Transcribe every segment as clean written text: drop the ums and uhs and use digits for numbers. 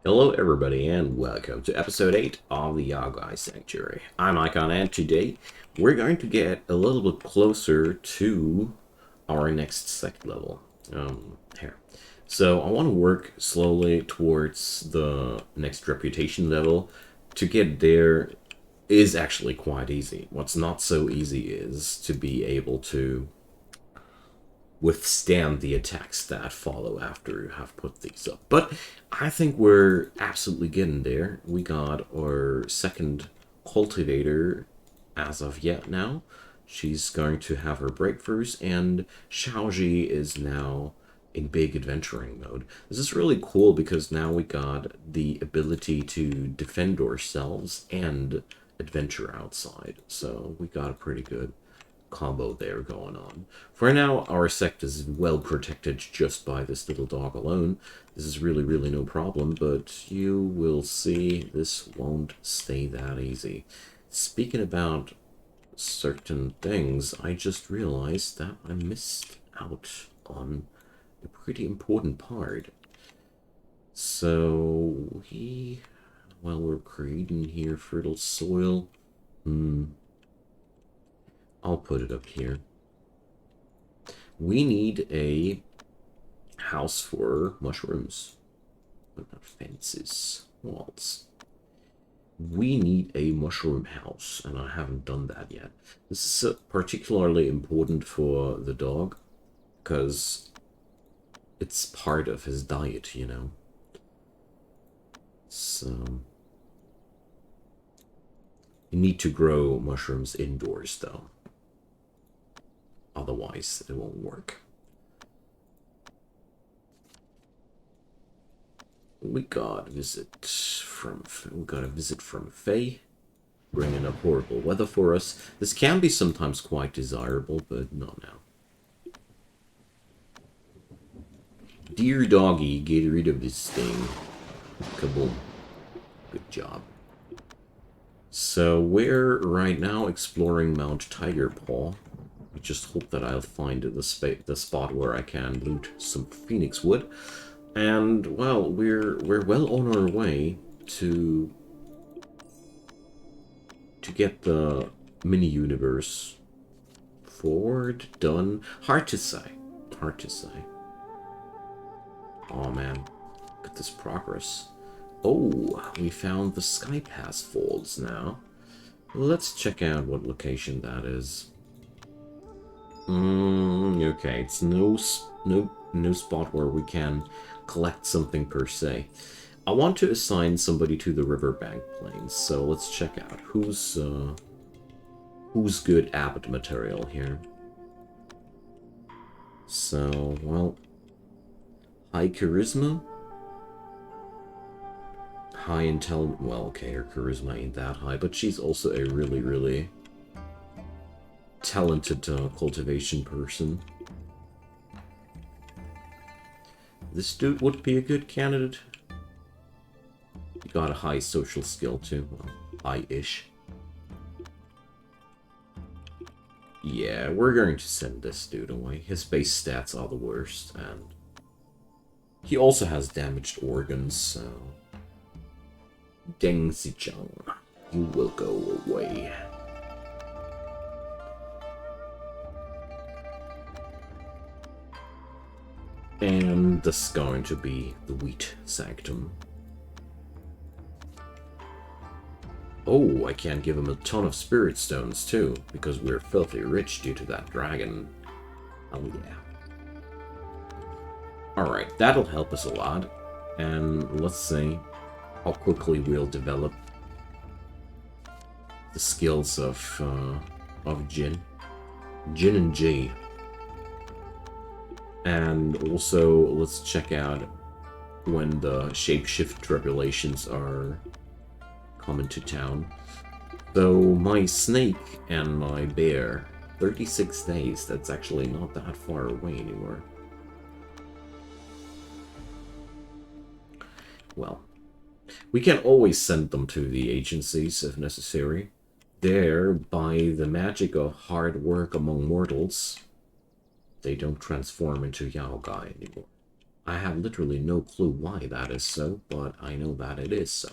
Hello everybody and welcome to episode 8 of the Yaoguai Sanctuary. I'm Icon and today we're going to get a little bit closer to our next sect level. Here. So I want to work slowly towards the next reputation level. To get there is actually quite easy. What's not so easy is to be able to withstand the attacks that follow after you have put these up. But I think we're absolutely getting there. We got our second cultivator as of yet now. She's going to have her breakthroughs, and Xiaoji is now in big adventuring mode. This is really cool because now we got the ability to defend ourselves and adventure outside. So we got a pretty good combo there going on. For now, our sect is well protected just by this little dog alone. This is really no problem, but you will see this won't stay that easy. Speaking about certain things, I just realized that I missed out on a pretty important part. So, while we're creating here fertile soil, I'll put it up here. We need a house for mushrooms. But not fences, walls. We need a mushroom house, and I haven't done that yet. This is particularly important for the dog, because it's part of his diet, you know. So, you need to grow mushrooms indoors, though. Otherwise, it won't work. We got a visit from Faye, bringing up horrible weather for us. This can be sometimes quite desirable, but not now. Dear doggy, get rid of this thing. Kaboom. Good job. So we're right now exploring Mount Tiger Paw. I just hope that I'll find the spot where I can loot some phoenix wood. And, well, we're well on our way to get the mini-universe forward, done. Hard to say. Hard to say. Oh, man. Look at this progress. Oh, we found the Sky Pass Falls now. Let's check out what location that is. Okay, it's no spot where we can collect something per se. I want to assign somebody to the riverbank plains, so let's check out who's good abbot material here. So, well, high charisma, high intelligence. Well, okay, her charisma ain't that high, but she's also a really talented cultivation person. This dude would be a good candidate. He got a high social skill too. Well, high-ish. Yeah, we're going to send this dude away. His base stats are the worst, and he also has damaged organs, so... Deng Zichang, you will go away. And this is going to be the wheat sanctum. Oh, I can give him a ton of spirit stones too, because we're filthy rich due to that dragon. Oh yeah. Alright, that'll help us a lot. And let's see how quickly we'll develop the skills of Jin. Jin and Ji. And also, let's check out when the shapeshift revelations are coming to town. So, my snake and my bear, 36 days, that's actually not that far away anymore. Well, we can always send them to the agencies if necessary. There, by the magic of hard work among mortals, they don't transform into Yaoguai anymore. I have literally no clue why that is so, but I know that it is so.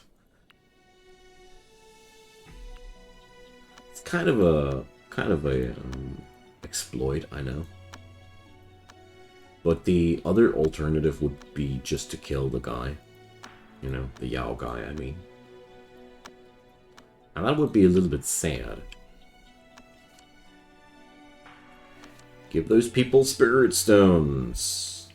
It's kind of a exploit, I know. But the other alternative would be just to kill the guy. You know, the Yaoguai, I mean. And that would be a little bit sad. Give those people spirit stones.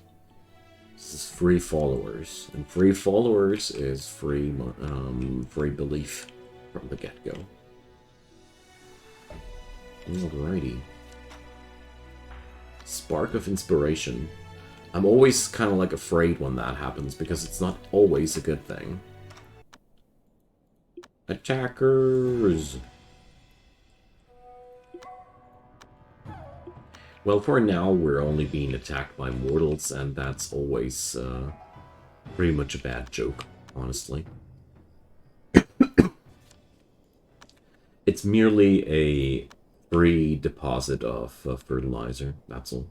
This is free followers. And free followers is free belief from the get-go. Alrighty. Spark of inspiration. I'm always kind of like afraid when that happens because it's not always a good thing. Attackers! Well, for now, we're only being attacked by mortals, and that's always pretty much a bad joke, honestly. It's merely a free deposit of fertilizer, that's all.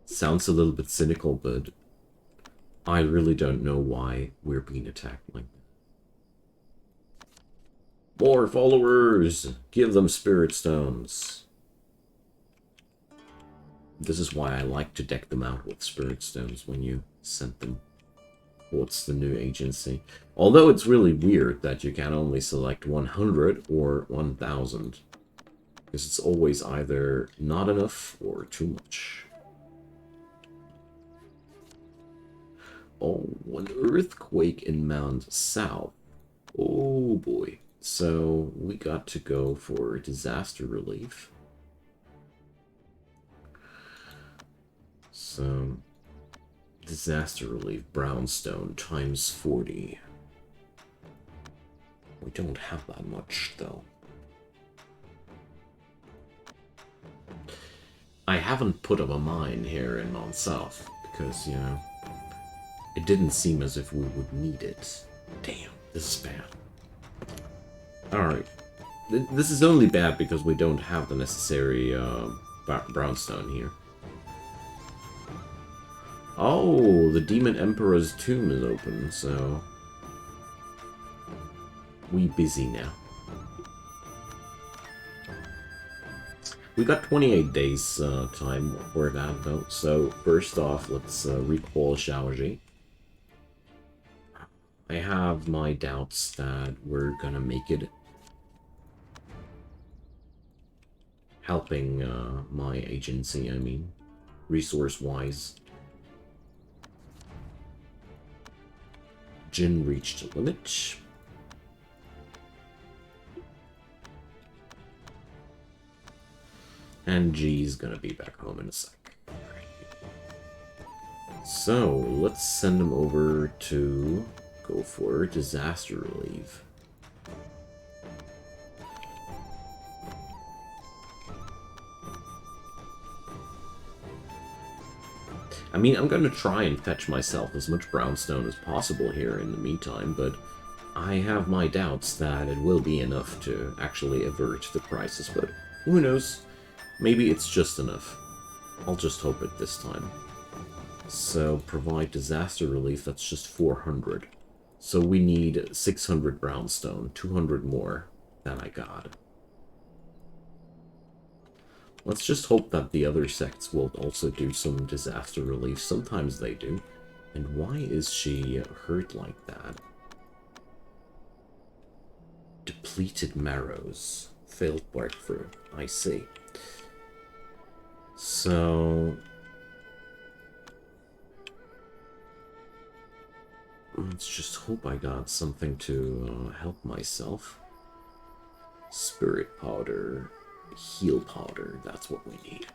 Sounds a little bit cynical, but I really don't know why we're being attacked like that. More followers! Give them spirit stones. This is why I like to deck them out with spirit stones when you send them. What's the new agency? Although it's really weird that you can only select 100 or 1000. Because it's always either not enough or too much. Oh, an earthquake in Mount South. Oh boy. So we got to go for disaster relief. So, disaster relief, brownstone, times 40. We don't have that much, though. I haven't put up a mine here in Mount South, because, you know, it didn't seem as if we would need it. Damn, this is bad. Alright. This is only bad because we don't have the necessary brownstone here. Oh, the Demon Emperor's tomb is open, so we busy now. We got 28 days time for that, though. So first off, let's recall Xiaoji. I have my doubts that we're gonna make it. Helping my agency, I mean, resource-wise. Jin reached a limit. And G's gonna be back home in a sec. So, let's send him over to go for disaster relief. I mean, I'm gonna try and fetch myself as much brownstone as possible here in the meantime, but I have my doubts that it will be enough to actually avert the crisis, but who knows? Maybe it's just enough. I'll just hope it this time. So, provide disaster relief, that's just 400. So we need 600 brownstone, 200 more than I got. Let's just hope that the other sects will also do some disaster relief. Sometimes they do. And why is she hurt like that? Depleted marrows. Failed breakthrough. I see. So... let's just hope I got something to help myself. Spirit powder. Heal powder, that's what we need.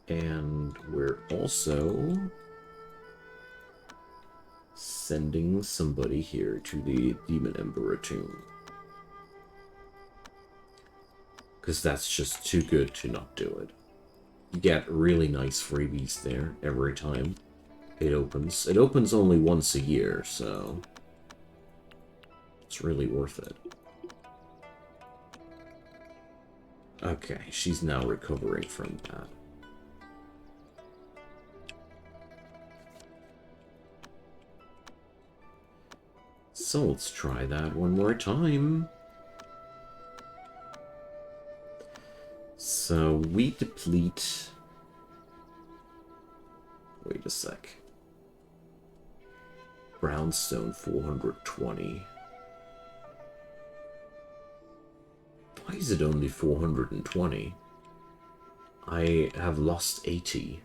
And we're also sending somebody here to the Demon Emperor tomb. Because that's just too good to not do it. You get really nice freebies there every time it opens. It opens only once a year, so it's really worth it. Okay, she's now recovering from that. So let's try that one more time. So we deplete... Wait a sec. Brownstone 420. Why is it only 420? I have lost 80.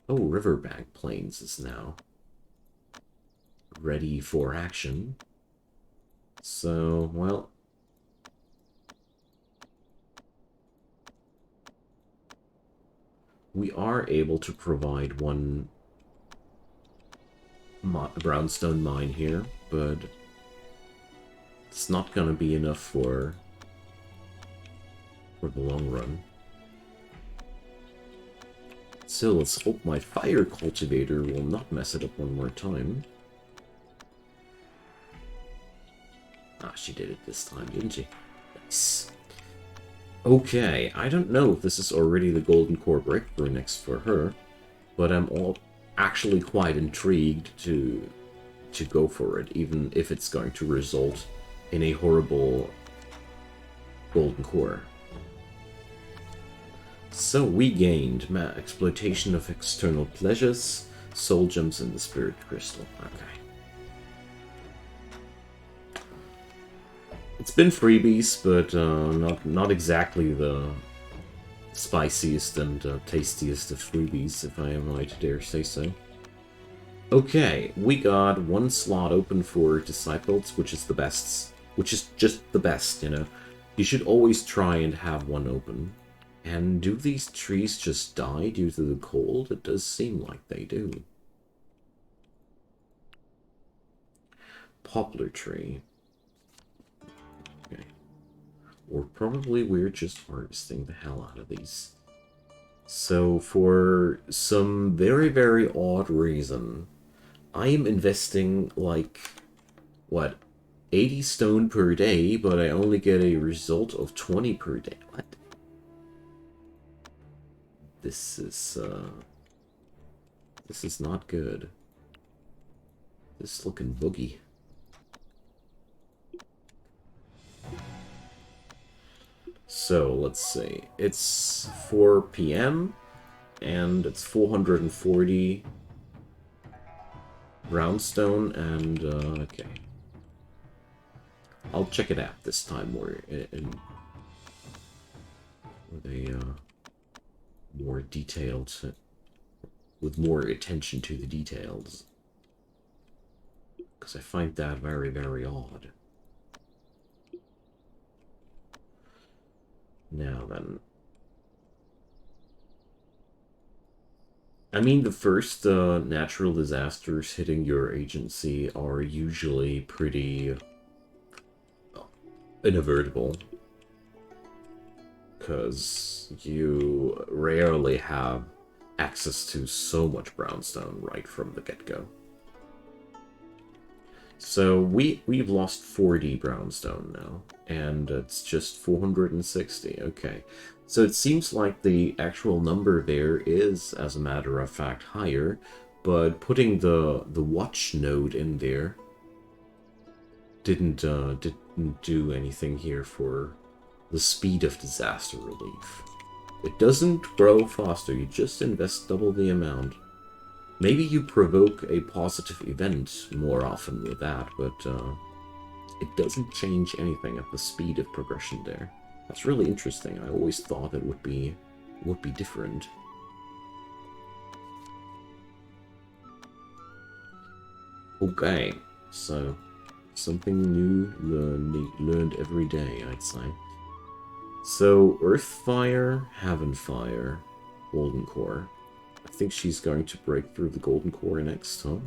Oh, Riverbank Plains is now ready for action. So, well... we are able to provide one brownstone mine here, but it's not gonna be enough for the long run. So let's hope my fire cultivator will not mess it up one more time. Ah, she did it this time, didn't she? Nice. Okay, I don't know if this is already the golden core breakthrough next for her, but I'm actually quite intrigued to go for it, even if it's going to result in a horrible golden core. So we gained exploitation of external pleasures, soul gems, and the spirit crystal. Okay. It's been freebies, but not exactly the spiciest and tastiest of freebies, if I might dare say so. Okay, we got one slot open for disciples, which is the best. Which is just the best, you know. You should always try and have one open. And do these trees just die due to the cold? It does seem like they do. Poplar tree. Okay. Or probably we're just harvesting the hell out of these. So for some very, very odd reason, I am investing like, what, 80 stone per day, but I only get a result of 20 per day. What? This is not good. This is looking boogie. So, let's see. It's 4 p.m. and it's 440 brownstone and, okay. I'll check it out this time more with a more detailed, with more attention to the details. Because I find that very, very odd. Now then. I mean, the first natural disasters hitting your agency are usually pretty inevitable. Because you rarely have access to so much brownstone right from the get-go. So we've lost 40 brownstone now, and it's just 460. Okay, so it seems like the actual number there is, as a matter of fact, higher, but putting the watch node in there didn't do anything here for the speed of disaster relief. It doesn't grow faster, you just invest double the amount. Maybe you provoke a positive event more often with that, but it doesn't change anything at the speed of progression there. That's really interesting. I always thought it would be different. Okay, so something new learned every day, I'd say. So Earthfire, Heavenfire, Golden Core. I think she's going to break through the Golden Core next, huh?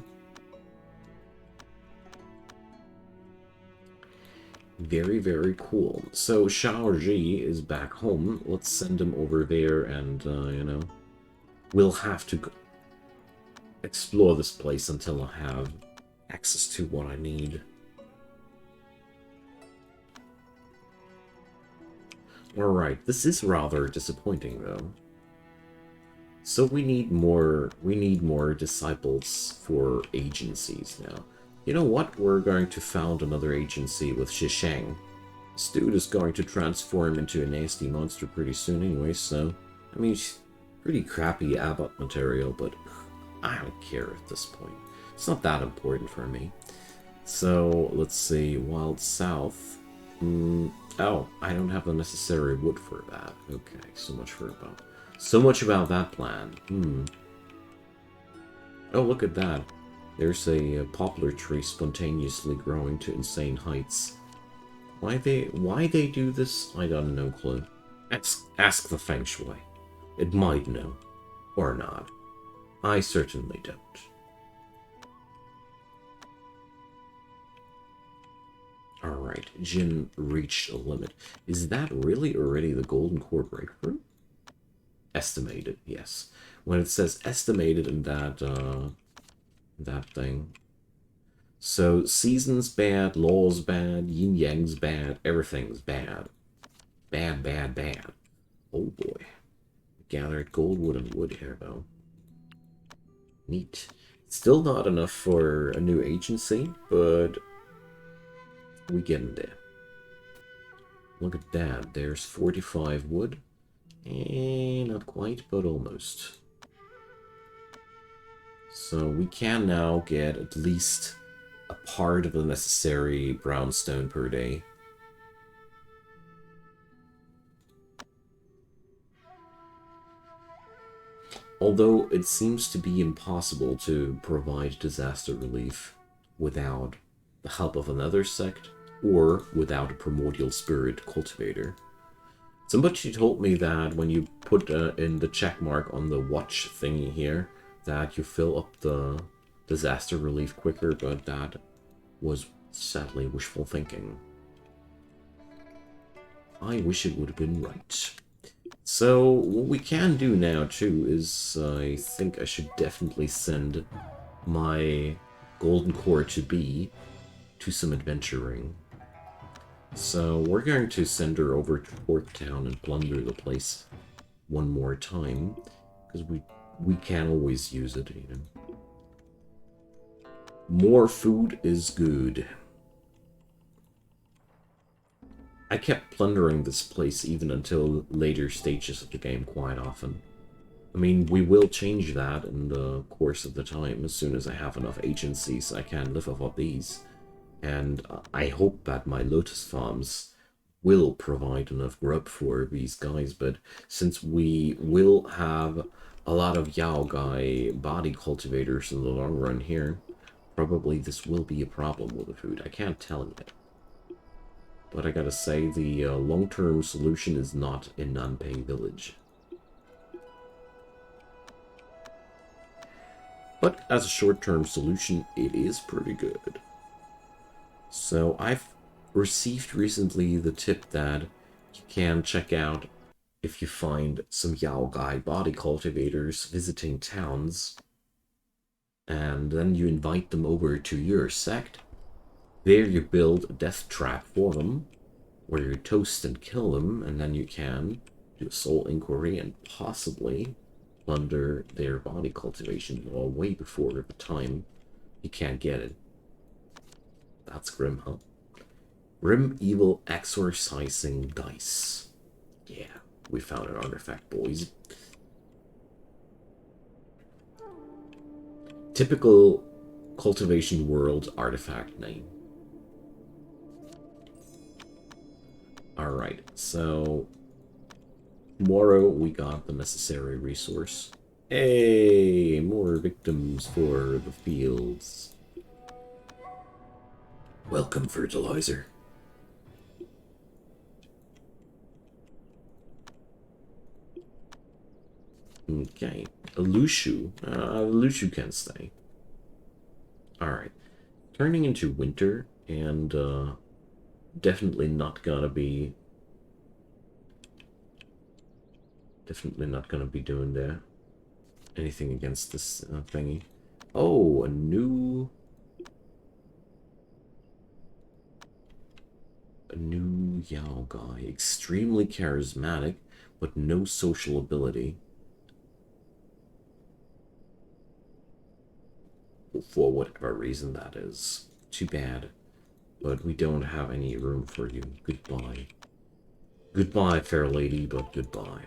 Very, very cool. So Shaoji is back home. Let's send him over there and, you know, we'll have to explore this place until I have access to what I need. Alright, this is rather disappointing though. So we need more disciples for agencies now. You know what? We're going to found another agency with Shishang. This dude is going to transform into a nasty monster pretty soon anyway, so... I mean, pretty crappy abbot material, but I don't care at this point. It's not that important for me. So, let's see. Wild South. Oh, I don't have the necessary wood for that. Okay, so much about that plan. Oh, look at that. There's a poplar tree spontaneously growing to insane heights. Why they do this, I got no clue. Ask the Feng Shui. It might know. Or not. I certainly don't. Alright, Jin reached a limit. Is that really already the golden core breakthrough? Estimated, yes. When it says estimated in that thing. So, season's bad, law's bad, yin-yang's bad, everything's bad. Bad, bad, bad. Oh boy. Gathered gold, wood, and wood here, though. Neat. Still not enough for a new agency, but we getting there. Look at that. There's 45 wood. Not quite, but almost. So we can now get at least a part of the necessary brownstone per day. Although it seems to be impossible to provide disaster relief without the help of another sect or without a primordial spirit cultivator. Somebody told me that when you put in the check mark on the watch thingy here, that you fill up the disaster relief quicker, but that was sadly wishful thinking. I wish it would have been right. So, what we can do now, too, is I think I should definitely send my golden core to B to some adventuring. So, we're going to send her over to Port Town and plunder the place one more time, because we can always use it, you know. More food is good. I kept plundering this place even until later stages of the game quite often. I mean, we will change that in the course of the time as soon as I have enough agencies I can live off of these. And I hope that my lotus farms will provide enough grub for these guys, but since we will have a lot of Yaoguai body cultivators in the long run here, probably this will be a problem with the food. I can't tell yet. But I gotta say, the long-term solution is not in Nanpei Village. But as a short-term solution, it is pretty good. So I've received recently the tip that you can check out if you find some Yaoguai body cultivators visiting towns, and then you invite them over to your sect. There you build a death trap for them, where you toast and kill them, and then you can do a soul inquiry and possibly plunder their body cultivation law way before the time you can't get it. That's grim, huh? Grim Evil Exorcising Dice. Yeah, we found an artifact, boys. Typical Cultivation World artifact name. Alright, so tomorrow we got the necessary resource. Hey, more victims for the fields. Welcome, fertilizer. Okay, Lushu. Lushu can stay. Alright, turning into winter, and definitely not gonna be doing that. Anything against this thingy. Oh, a new Yaoguai. Extremely charismatic, but no social ability. For whatever reason that is. Too bad. But we don't have any room for you. Goodbye. Goodbye, fair lady, but goodbye.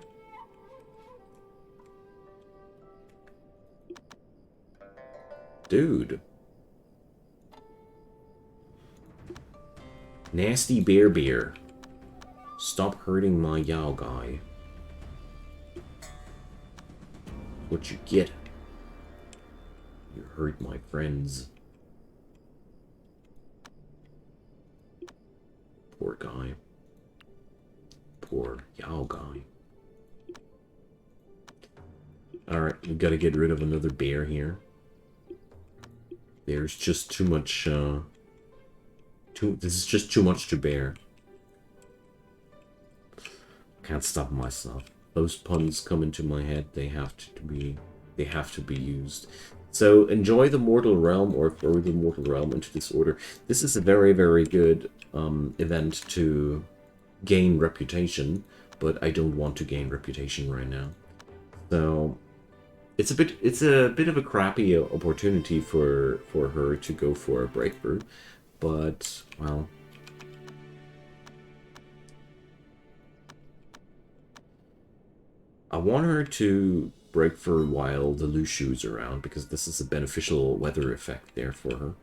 Dude. Nasty beer. Stop hurting my Yaoguai. What you get? You hurt my friends. Poor guy. Poor Yaoguai. Alright, we gotta get rid of another bear here. There's just too much, this is just too much to bear. Can't stop myself. Those puns come into my head. They have to be used. So enjoy the Mortal Realm, or throw the Mortal Realm into disorder. This is a very, very good event to gain reputation, but I don't want to gain reputation right now. So it's a bit of a crappy opportunity for her to go for a breakthrough, but well. I want her to break for a while the Lushu's around, because this is a beneficial weather effect there for her,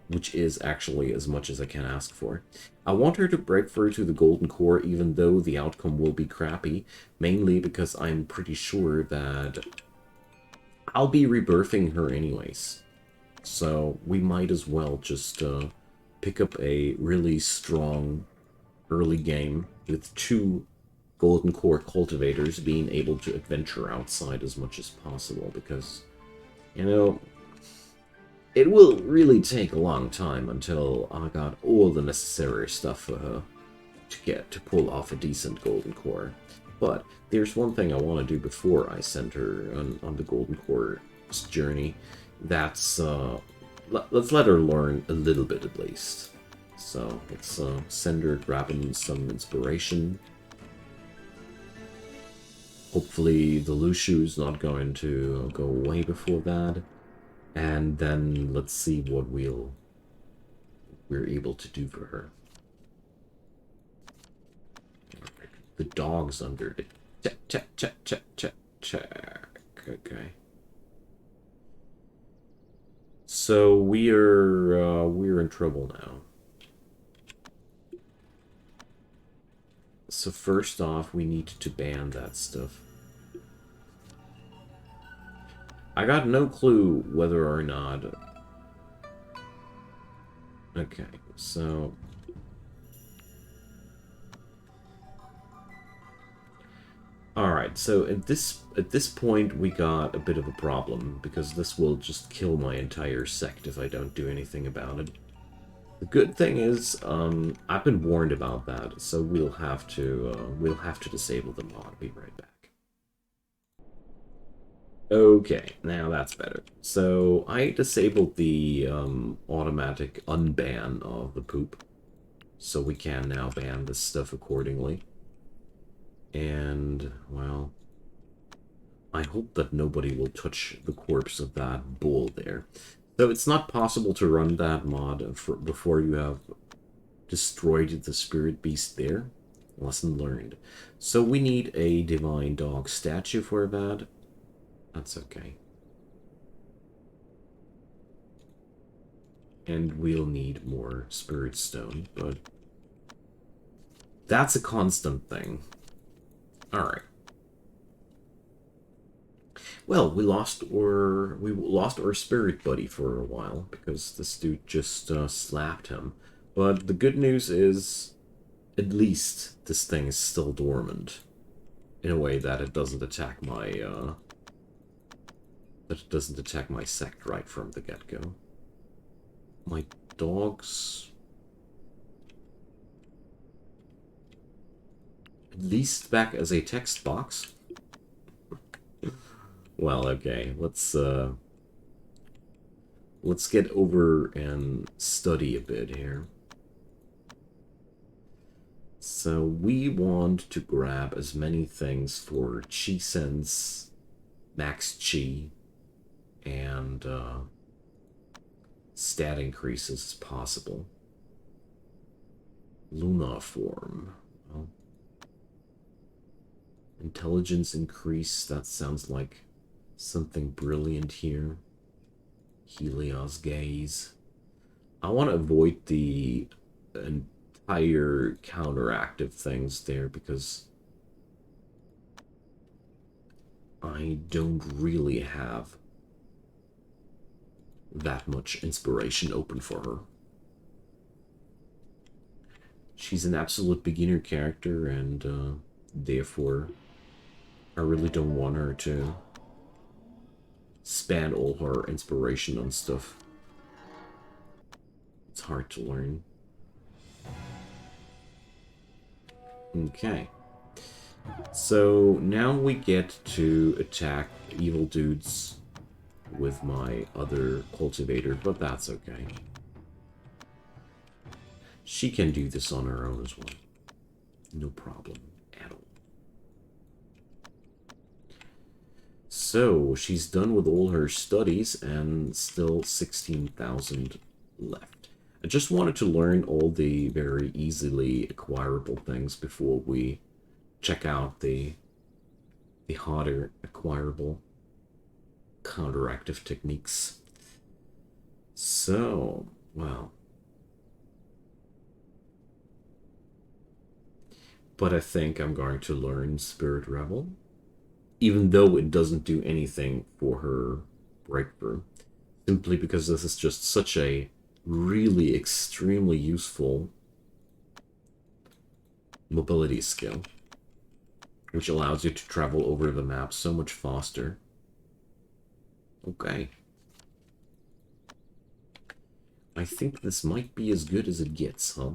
which is actually as much as I can ask for. I want her to break through to the Golden Core, even though the outcome will be crappy, mainly because I'm pretty sure that I'll be rebirthing her anyways. So we might as well just pick up a really strong early game with 2 Golden Core cultivators being able to adventure outside as much as possible, because, you know, it will really take a long time until I got all the necessary stuff for her to pull off a decent Golden Core. But there's one thing I want to do before I send her on the Golden Core journey. That's, let's let her learn a little bit at least. So let's send her grabbing some inspiration. Hopefully the Lushu's not going to go away before that. And then let's see what we're able to do for her. The dog's under it. Check. Okay. So we're in trouble now. So first off, we need to ban that stuff. I got no clue whether or not... Okay, so... Alright, so at this point we got a bit of a problem, because this will just kill my entire sect if I don't do anything about it. The good thing is, I've been warned about that, so we'll have to disable the mod. Be right back. Okay, now that's better. So I disabled the automatic unban of the poop, so we can now ban this stuff accordingly. And, well, I hope that nobody will touch the corpse of that bull there. So it's not possible to run that mod before you have destroyed the spirit beast there. Lesson learned. So we need a divine dog statue for that. That's okay. And we'll need more spirit stone, but that's a constant thing. Alright. Well, we lost our spirit buddy for a while, because this dude just slapped him. But the good news is, at least this thing is still dormant. In a way that it doesn't attack my, sect right from the get-go. My dogs... At least back as a text box. Well, okay, let's get over and study a bit here. So we want to grab as many things for Chi Sense, Max Chi, and stat increases as possible. Luna form. Well, intelligence increase, that sounds like something brilliant here. Helios gaze. I want to avoid the entire counteractive things there because I don't really have that much inspiration open for her. She's an absolute beginner character, and therefore I really don't want her to spend all her inspiration on stuff. It's hard to learn. Okay. So now we get to attack evil dudes with my other cultivator, but that's okay. She can do this on her own as well. No problem at all. So she's done with all her studies and still 16,000 left. I just wanted to learn all the very easily acquirable things before we check out the harder acquirable counteractive techniques. So, well. But I think I'm going to learn Spirit Rebel, even though it doesn't do anything for her breakthrough, simply because this is just such a really extremely useful mobility skill, which allows you to travel over the map so much faster. Okay. I think this might be as good as it gets, huh?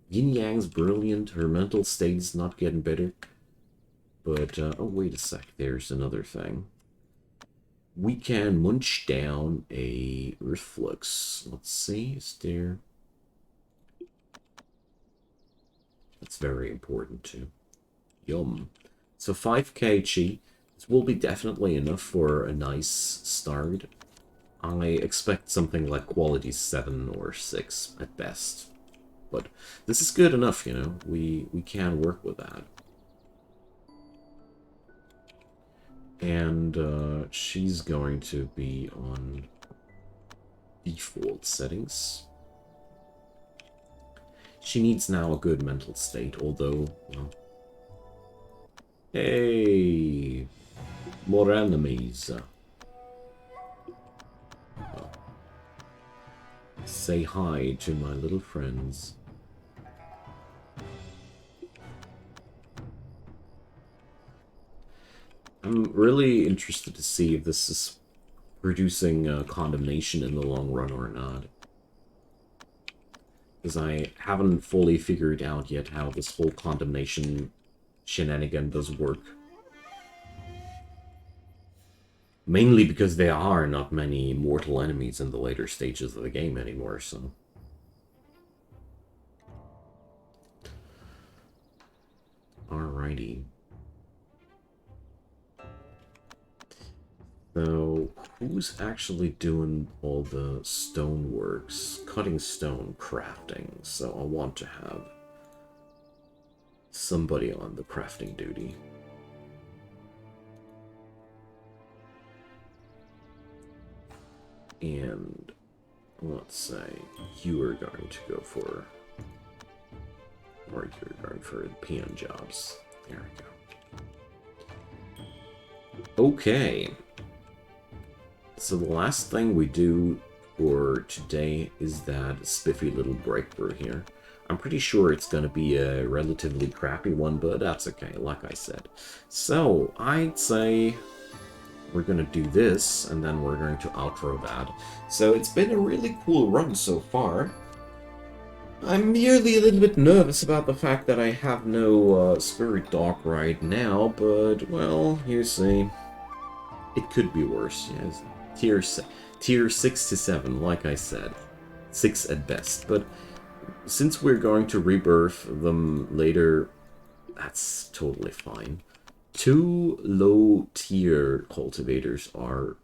Yin Yang's brilliant, her mental state is not getting better. But, oh, wait a sec, there's another thing. We can munch down a reflux. Let's see, is there... That's very important, too. Yum. So 5k chi. This will be definitely enough for a nice start. I expect something like quality 7 or 6 at best. But this is good enough, you know. We can work with that. And she's going to be on default settings. She needs now a good mental state, although, well... Hey! More enemies. Oh. Say hi to my little friends. I'm really interested to see if this is producing condemnation in the long run or not. Because I haven't fully figured out yet how this whole condemnation shenanigan does work. Mainly because there are not many mortal enemies in the later stages of the game anymore, so... Alrighty. So, who's actually doing all the stoneworks? Cutting stone, crafting. So I want to have somebody on the crafting duty. And let's say you are going to go for... Or you're going for peon jobs. There we go. Okay. So the last thing we do for today is that spiffy little breakthrough here. I'm pretty sure it's going to be a relatively crappy one, but that's okay, like I said. So, I'd say we're going to do this, and then we're going to outro that. So it's been a really cool run so far. I'm merely a little bit nervous about the fact that I have no spirit dog right now, but, well, you see. It could be worse, yes. Tier 6 to 7, like I said. 6 at best, but since we're going to rebirth them later, that's totally fine. 2 low-tier cultivators are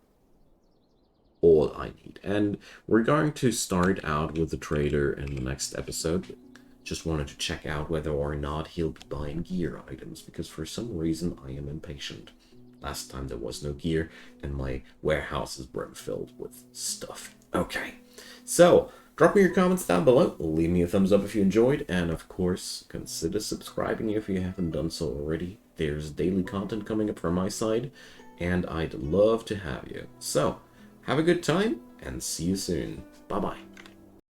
all I need. And we're going to start out with the trader in the next episode. Just wanted to check out whether or not he'll be buying gear items, because for some reason I am impatient. Last time there was no gear, and my warehouses were filled with stuff. Okay, so drop me your comments down below, leave me a thumbs up if you enjoyed, and of course, consider subscribing if you haven't done so already. There's daily content coming up from my side, and I'd love to have you. So, have a good time, and see you soon. Bye-bye.